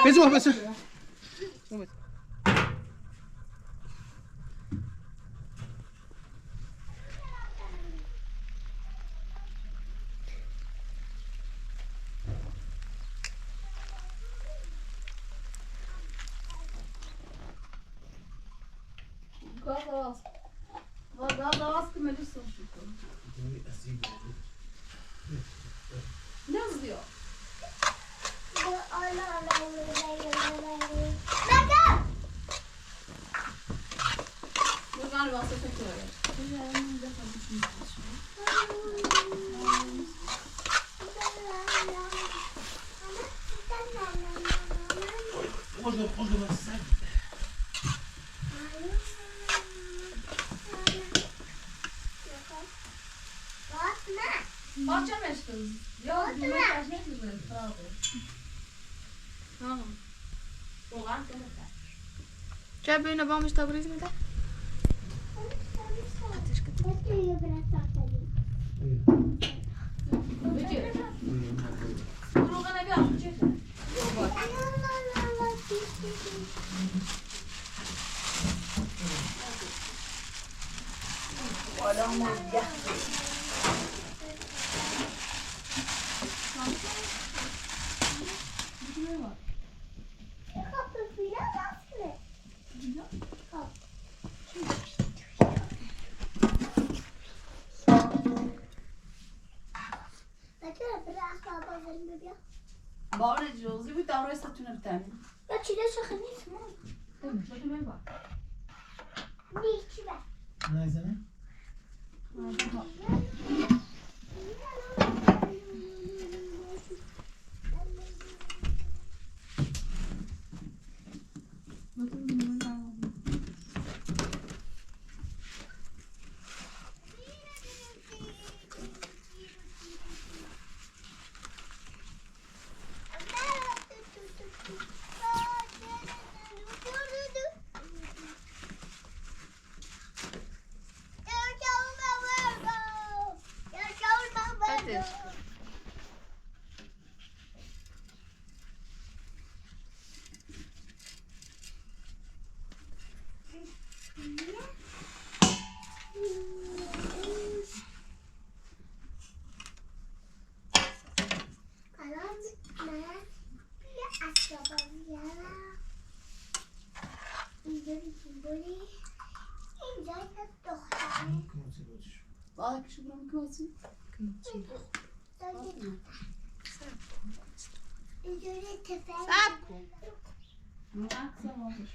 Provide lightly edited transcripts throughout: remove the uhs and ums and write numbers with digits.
بس Gaz que me disse ne yazıyor? Bu galiba sepet öyle. Bahçe meşgul. Ya, bir mesaj ne güzel. Tamam. Doğan kömürler. جاب لنا بقى مش تبريز ده بارد جوزی بود داره استتونه بتنی. یا چی داشت خیلیش ما؟ شده می با. نیچی با. نه زنه. Balık şu buranın kıvası. سب Ne aksa olmuş.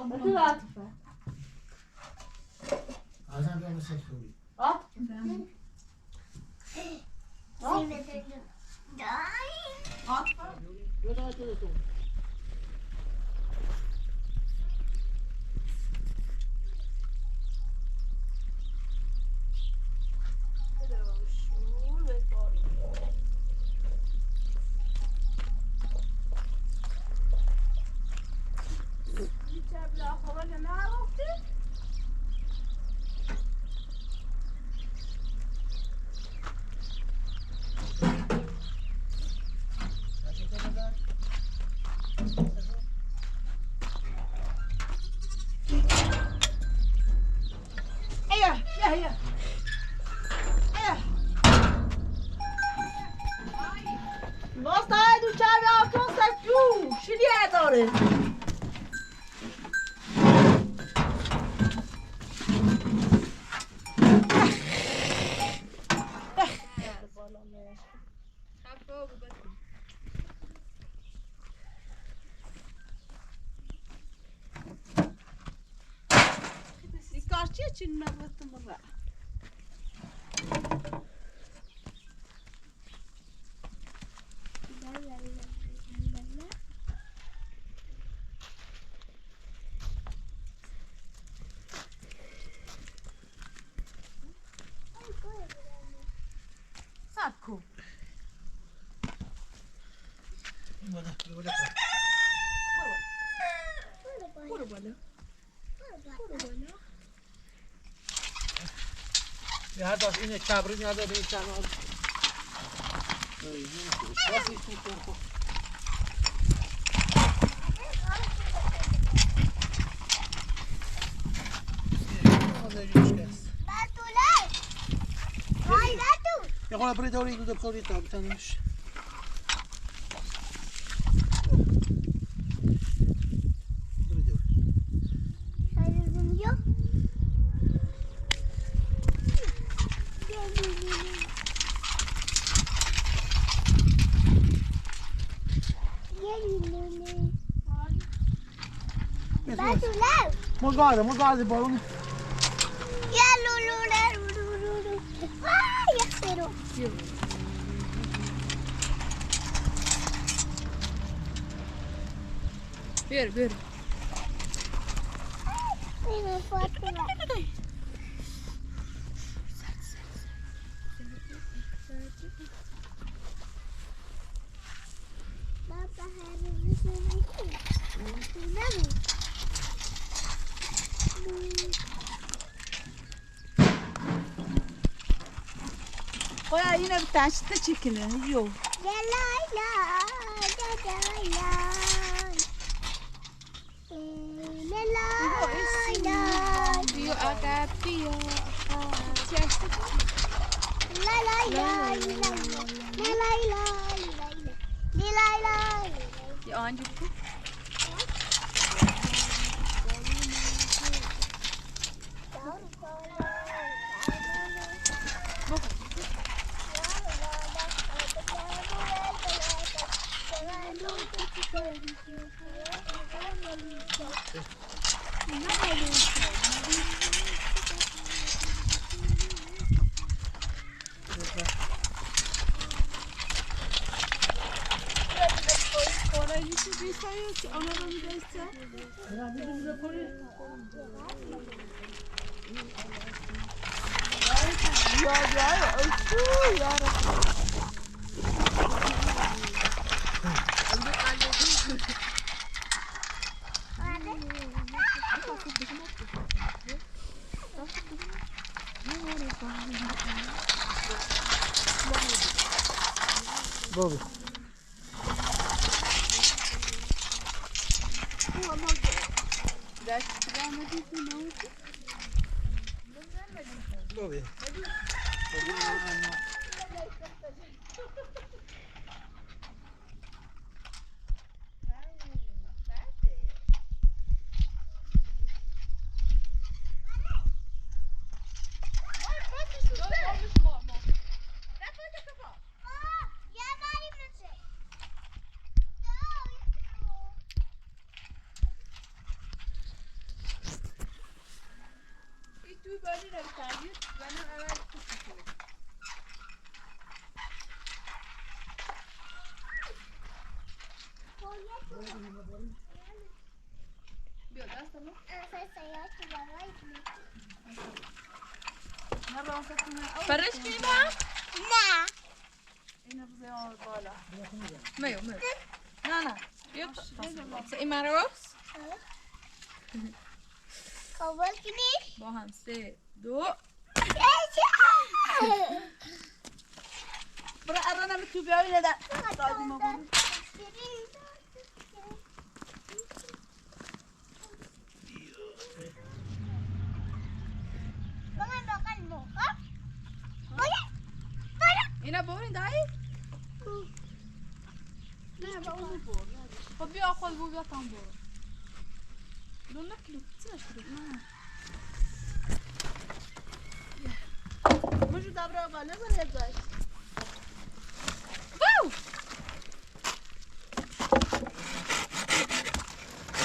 بطول عاطفة عايزين نعمل سكوي. At. Nossa, ai do Thiago, que não sai più, Chiliadore. Karşıya çinle baktım baba. Sacco. برو بالا Ya da yine çabırın ya da bir tane al. Ya kolla på det dåligt ut på lite av tannus. Mos guarda barone. Ver. Koya yine bir tane çıta çekini. Yok. Ya anca bu. Bobby. Bobby. فرش کنیم اینو بذار بالا. میو نه. این من رو کابل کنی؟ با هم 3 2 برو الانم تو بیای ندار. اینا برین دایی نه با اون برو خب بیا خود بیا تام برو دون نکلو چیش کرد نه مشو دبره بالا بره جای واو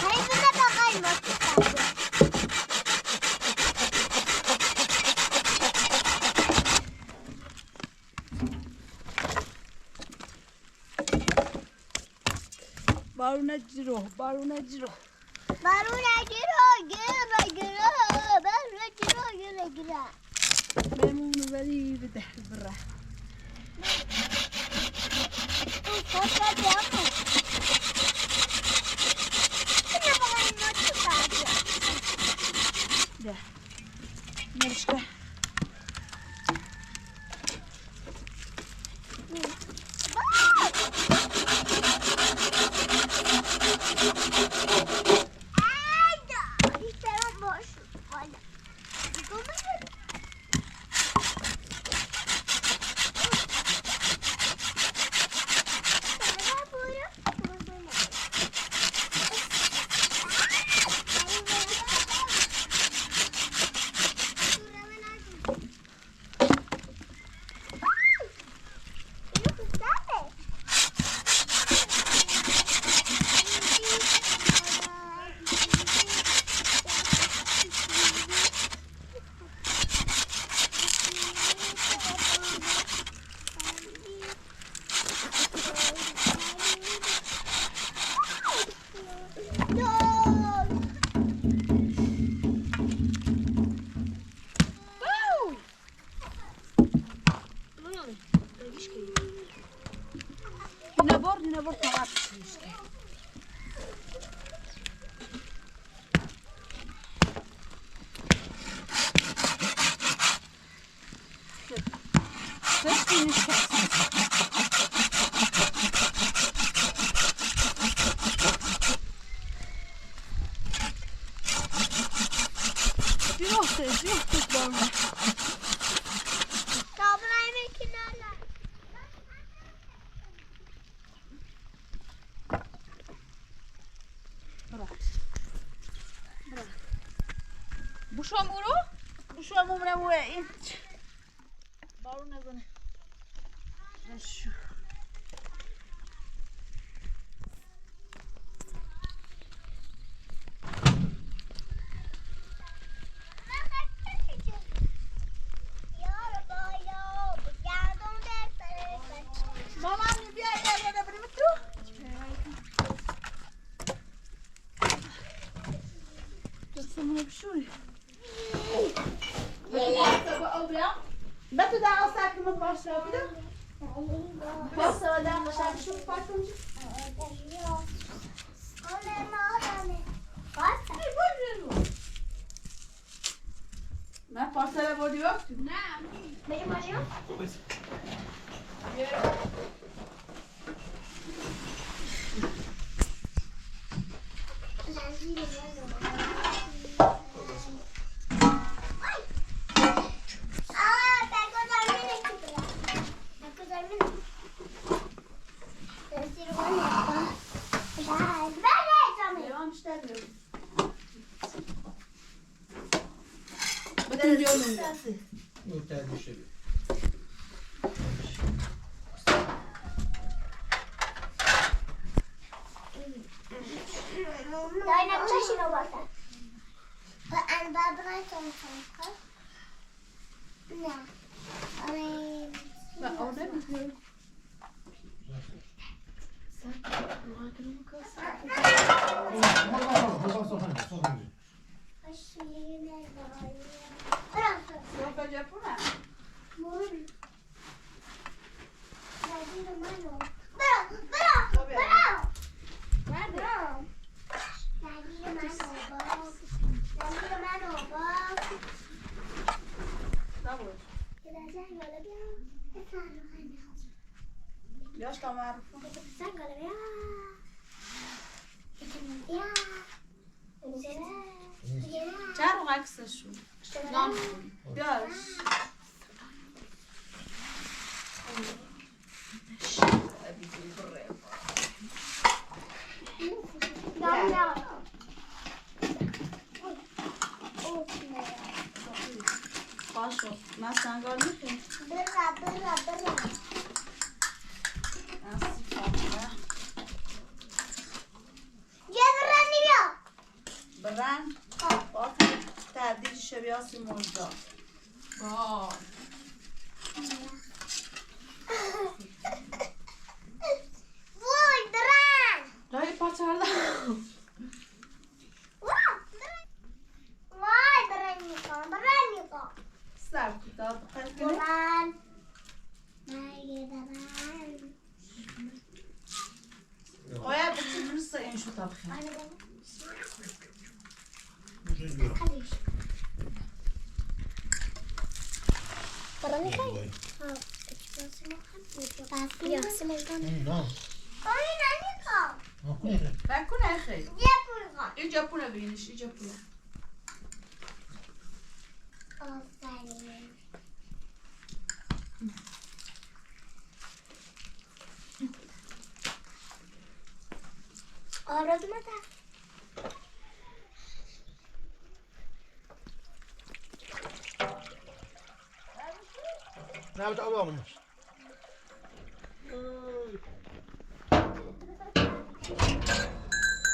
هی بده بقای ما بارونه جیرو گرا بمونو ولی بده بره Yine bor tamam. Bushom umre mu in. Baro nezane. Şu. Mama bia ya beri betu. Samına bir şey. Betu da alsak mı başla bir de? Pasta da başla şu farklı. Ne pasta bodu yok? Benim acım. Devam işte diyorum. Bakın diyorum. Yok der bir şey. Dai una cescina guarda. And Barbara Thompson. No. I mean. Ben orada mı? Yok yapma. Yaş tamam. Çağır o aksa şu. Lan. Yaş. Baş ol. Ben sen gördün mü? Nasıl yapma? Bran. Bak. Tadil şebiyası mozda. Wow. Dayı paçarda. Sar kutu. Kalkın. Oya bütün bunu sayın şu tabakı. Ben kuna xey. İnce puna biniş, ince puna. Aradım da. Ne yapacak oğlum?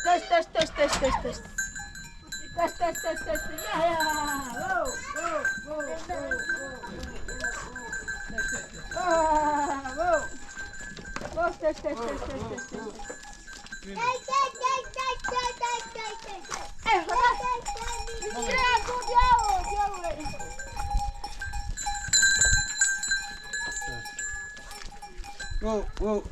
Test. Ya. Wow. Test. Whoa.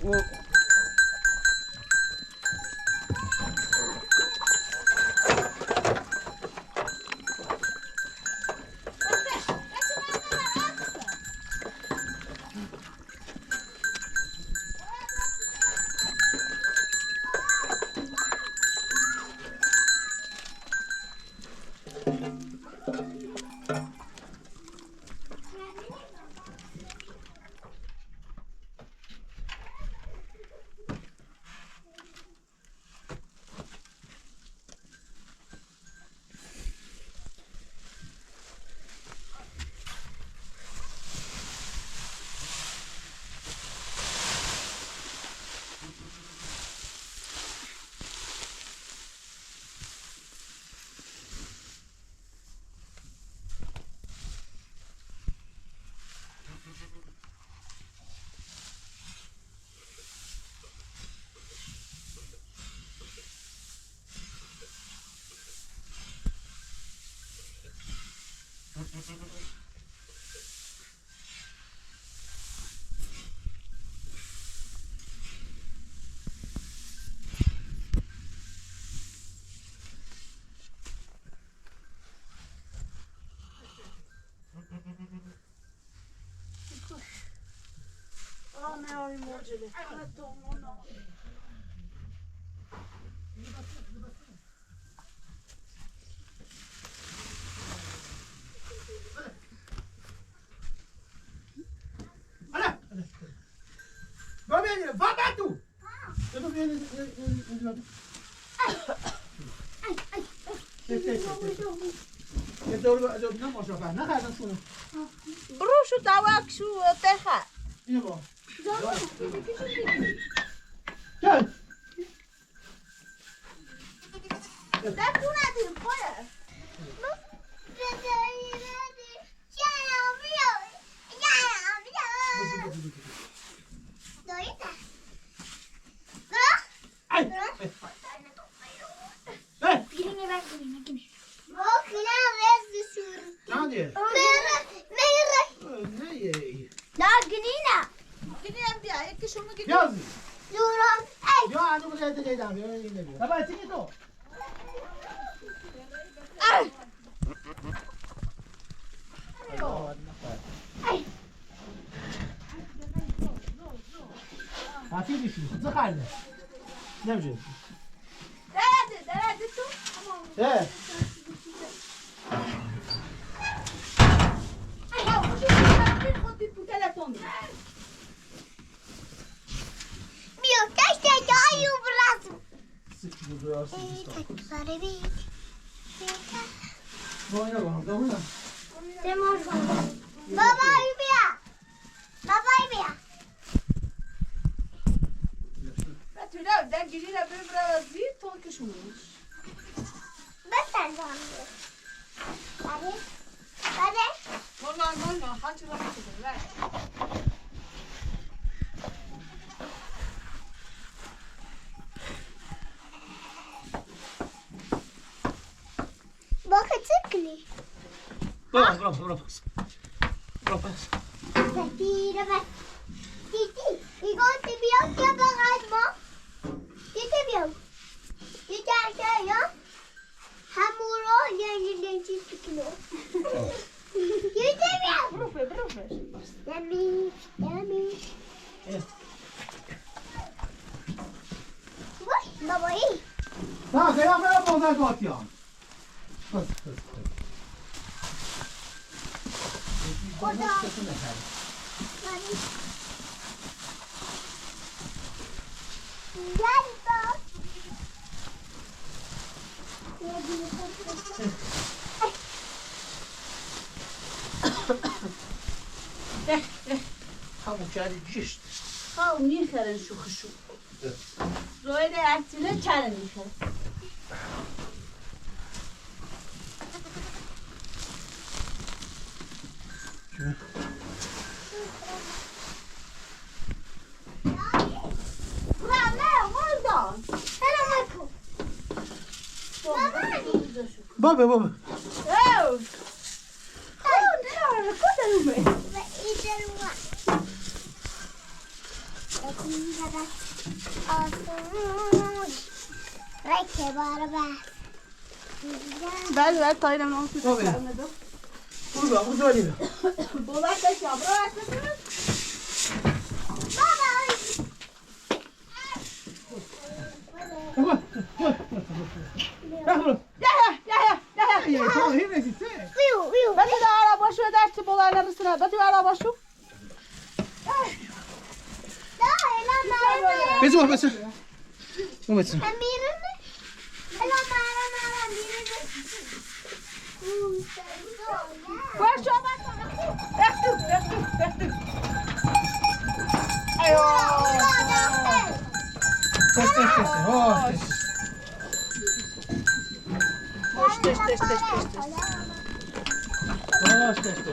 نه آقای موجبه Va bene, va tu! Dove viene? نه ماشاءالله نخردم شونو بروشو دوکشو تخه اینو با گل دکونه دیم خواه نمیشه درده تو ده برو پس نه خیلی هم بازر گاتیان بس همون کردی جشت ها میخرن شوخشو روی اکتیله چرا میخرن بابا Oh, no, räcker bara bäst. Ver Tayyip'in onu Tabii. Burada, burada değil. Dolar kaç ya? Bırak. Tamam. Bak bunu. Ya, tamam, hemen gitsin. Ben de araba şu dersi bolayların üstüne. Ben de araba şu. Bezim var, bezim. Bu bezim. Koş şu an Bektir. Test. Hoş. Test. Hoş, test.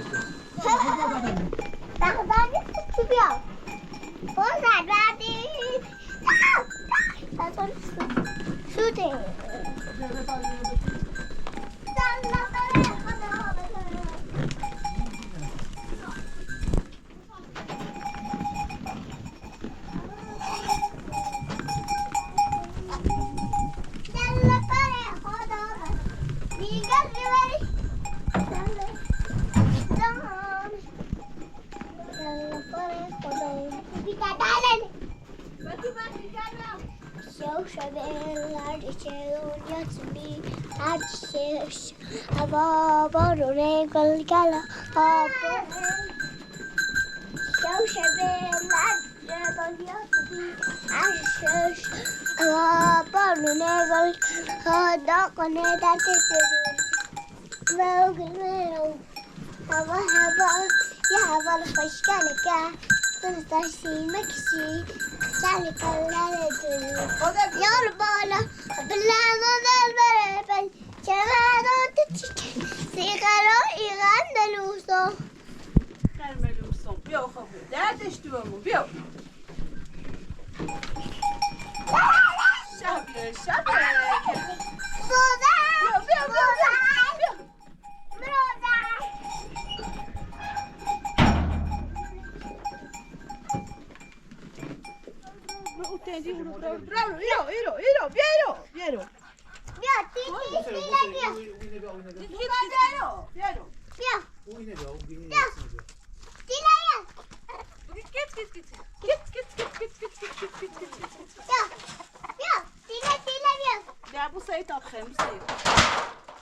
Ya bu sayı takayım, bu sayı.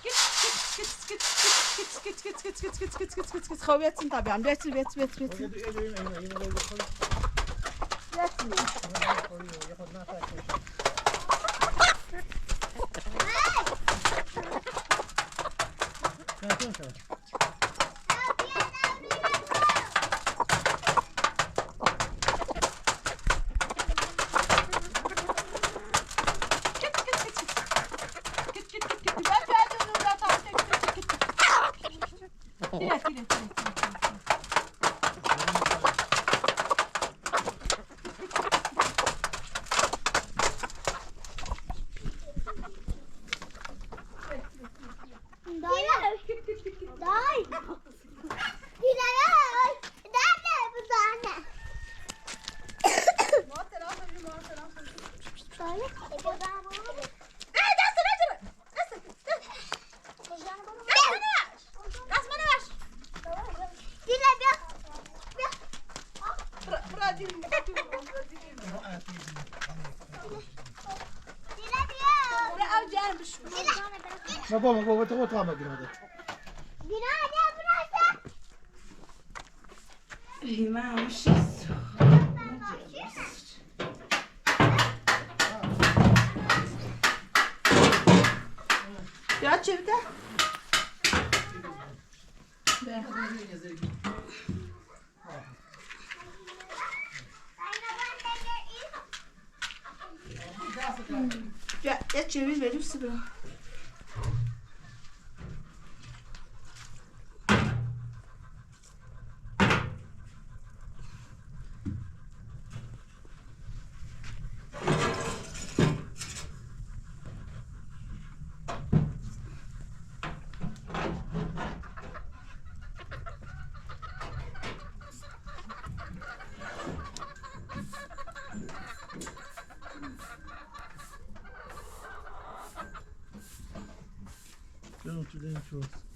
Git. Kavvetsin tabii am. Betsin. Ma baba, oturma günahda. Ya çevir. Ya çevir verip sıra. Silencio.